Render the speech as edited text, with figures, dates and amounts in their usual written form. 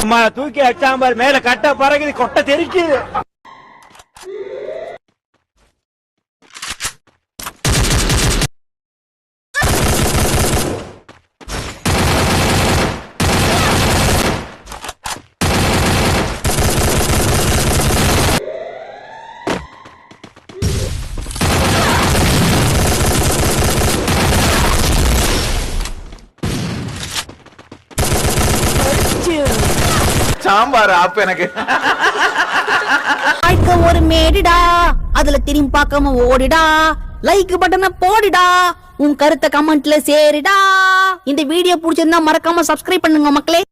அம்மா தூக்கி அச்சாம்பார் மேல கட்ட பறகுது கொட்டை தெரிக்குது. சாம்பார் ஆப் எனக்கு ஒரு மேடிடா அதுல திரும்பி பார்க்காம ஓடிடா. லைக் பட்டனை போடுடா, உன் கருத்தை கமெண்ட்ல சேருடா. இந்த வீடியோ பிடிச்சிருந்தா மறக்காம சப்ஸ்கிரைப் பண்ணுங்க மக்களே.